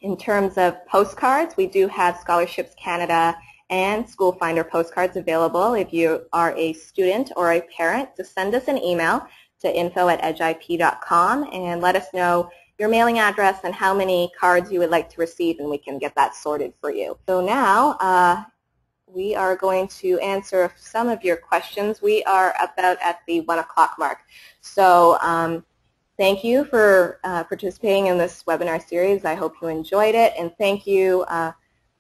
In terms of postcards, we do have Scholarships Canada and School Finder postcards available if you are a student or a parent. Just send us an email to info@edgeip.com and let us know your mailing address and how many cards you would like to receive, and we can get that sorted for you. So now we are going to answer some of your questions. We are about at the 1 o'clock mark. So thank you for participating in this webinar series. I hope you enjoyed it, and thank you,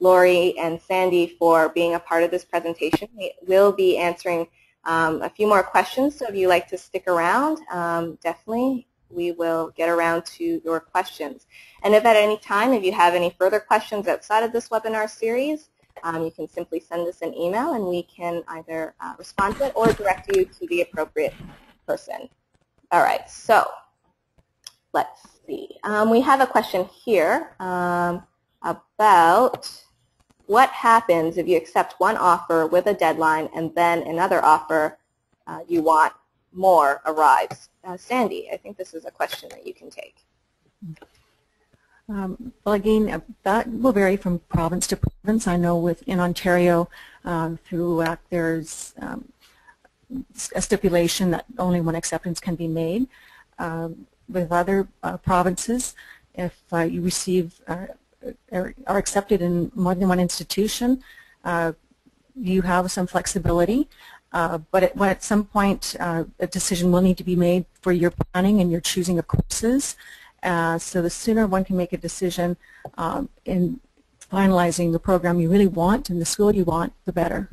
Lori and Sandy, for being a part of this presentation. We will be answering a few more questions, so if you'd like to stick around, definitely we will get around to your questions. And if at any time, if you have any further questions outside of this webinar series, you can simply send us an email and we can either respond to it or direct you to the appropriate person. All right, so let's see. We have a question here about what happens if you accept one offer with a deadline and then another offer you want more arrives. Sandy, I think this is a question that you can take. Well, again, that will vary from province to province. I know in Ontario, through WAC, there's a stipulation that only one acceptance can be made. With other provinces, if you receive are accepted in more than one institution, you have some flexibility. But at some point, a decision will need to be made for your planning and your choosing of courses. So the sooner one can make a decision in finalizing the program you really want and the school you want, the better.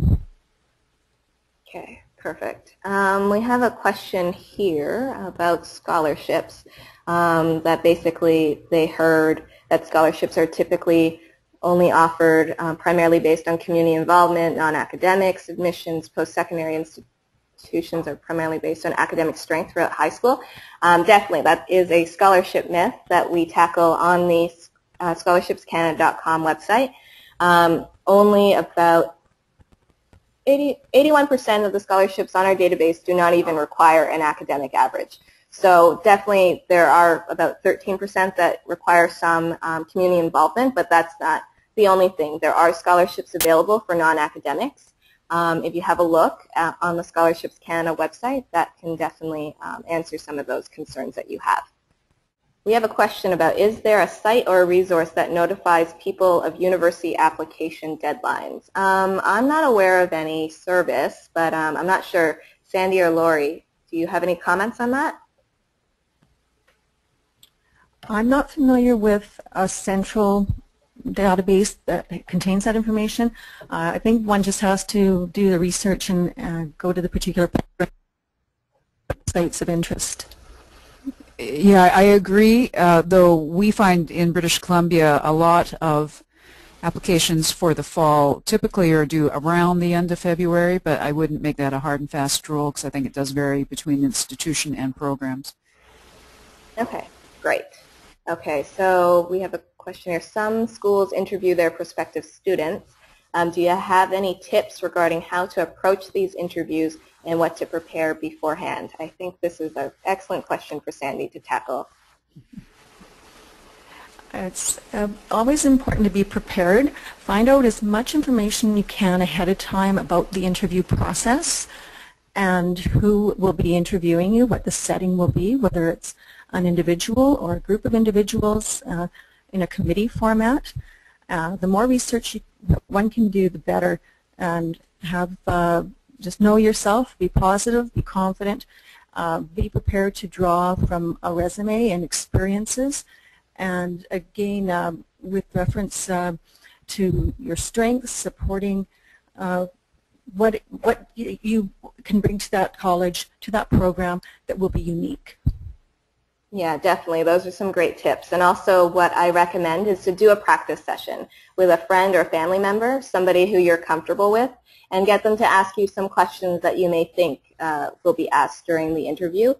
Okay, perfect. We have a question here about scholarships, that basically they heard that scholarships are typically only offered primarily based on community involvement, non-academics, admissions, post-secondary institutions are primarily based on academic strength throughout high school. Definitely, that is a scholarship myth that we tackle on the scholarshipscanada.com website. Only about 81% of the scholarships on our database do not even require an academic average. So definitely there are about 13% that require some community involvement, but that's not the only thing. There are scholarships available for non-academics. If you have a look on the Scholarships Canada website, that can definitely answer some of those concerns that you have. We have a question about, is there a site or a resource that notifies people of university application deadlines? I'm not aware of any service, but I'm not sure. Sandy or Lori, do you have any comments on that? I'm not familiar with a central database that contains that information. I think one just has to do the research and go to the particular sites of interest. Yeah, I agree, though we find in British Columbia a lot of applications for the fall typically are due around the end of February, but I wouldn't make that a hard and fast rule because I think it does vary between institution and programs. Okay, great. Okay, so we have a question here. Some schools interview their prospective students. Do you have any tips regarding how to approach these interviews and what to prepare beforehand? I think this is an excellent question for Sandy to tackle. It's always important to be prepared. Find out as much information you can ahead of time about the interview process and who will be interviewing you, what the setting will be, whether it's an individual or a group of individuals in a committee format. The more research one can do, the better, and have just know yourself, be positive, be confident, be prepared to draw from a resume and experiences, and again with reference to your strengths, supporting what you can bring to that college, to that program that will be unique. Yeah, definitely. Those are some great tips. And also what I recommend is to do a practice session with a friend or family member, somebody who you're comfortable with, and get them to ask you some questions that you may think will be asked during the interview.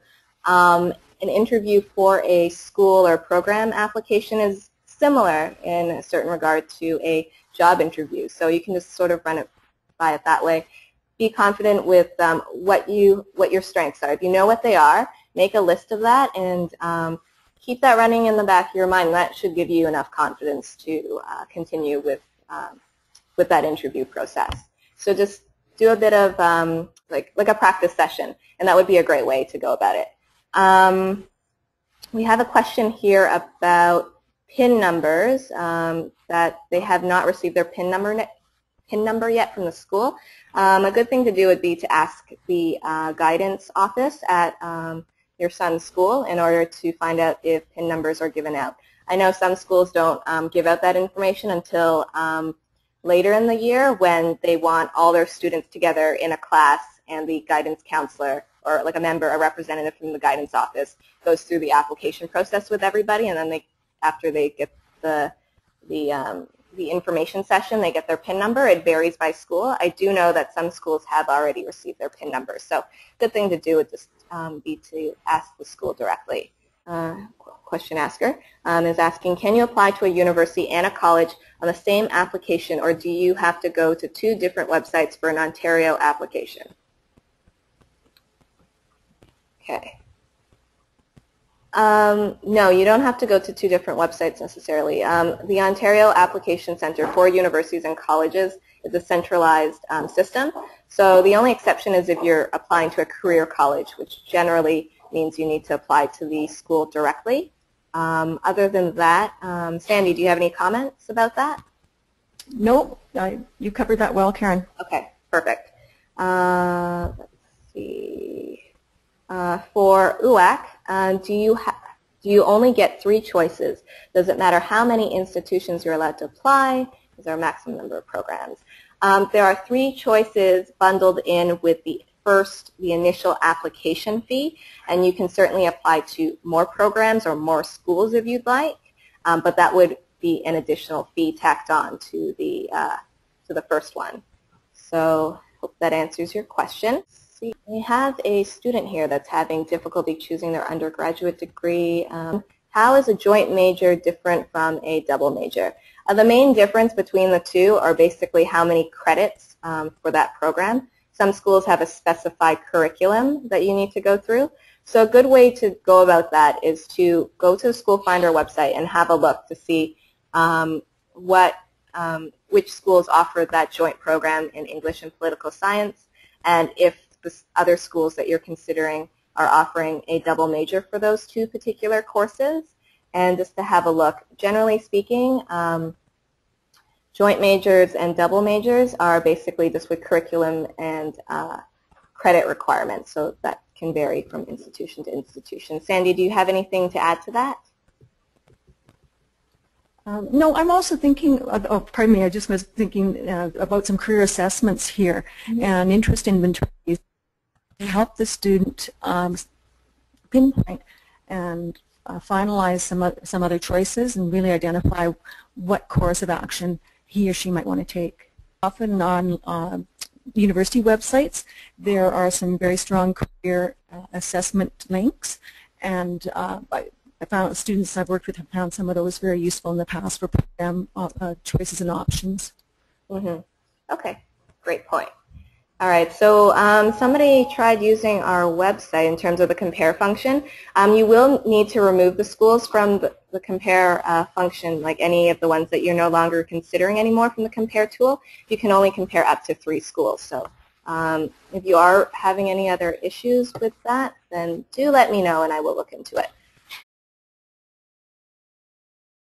An interview for a school or program application is similar in a certain regard to a job interview. So you can just sort of run it by it that way. Be confident with what your strengths are. If you know what they are, make a list of that and keep that running in the back of your mind. That should give you enough confidence to continue with that interview process. So just do a bit of like a practice session, and that would be a great way to go about it. We have a question here about PIN numbers, that they have not received their PIN number yet from the school. A good thing to do would be to ask the guidance office at your son's school in order to find out if PIN numbers are given out. I know some schools don't give out that information until later in the year when they want all their students together in a class, and the guidance counselor or like a representative from the guidance office goes through the application process with everybody, and then after they get the information session, they get their PIN number. It varies by school. I do know that some schools have already received their PIN numbers, so good thing to do would just be to ask the school directly. Question asker is asking, can you apply to a university and a college on the same application, or do you have to go to 2 different websites for an Ontario application? Okay. No, you don't have to go to 2 different websites necessarily. The Ontario Application Centre for universities and colleges is a centralized system. So the only exception is if you're applying to a career college, which generally means you need to apply to the school directly. Other than that, Sandy, do you have any comments about that? Nope, you covered that well, Karen. Okay, perfect. Let's see. For UAC, do you only get 3 choices? Does it matter how many institutions you're allowed to apply? Is there a maximum number of programs? There are 3 choices bundled in with the initial application fee, and you can certainly apply to more programs or more schools if you'd like, but that would be an additional fee tacked on to the first one. So hope that answers your question. We have a student here that's having difficulty choosing their undergraduate degree. How is a joint major different from a double major? The main difference between the two are basically how many credits for that program. Some schools have a specified curriculum that you need to go through. So a good way to go about that is to go to the School Finder website and have a look to see which schools offer that joint program in English and political science, and if the other schools that you're considering are offering a double major for those 2 particular courses. And just to have a look, generally speaking, joint majors and double majors are basically just with curriculum and credit requirements, so that can vary from institution to institution. Sandy, do you have anything to add to that? No, I'm also thinking, pardon me, I just was thinking about some career assessments here and interest inventories to help the student pinpoint and finalize some other choices and really identify what course of action he or she might want to take. Often on university websites, there are some very strong career assessment links, and I found students I've worked with have found some of those very useful in the past for program choices and options. Okay, great point. All right, so somebody tried using our website in terms of the compare function. You will need to remove the schools from the compare function, like any of the ones that you're no longer considering anymore from the compare tool. You can only compare up to 3 schools. So if you are having any other issues with that, then do let me know and I will look into it.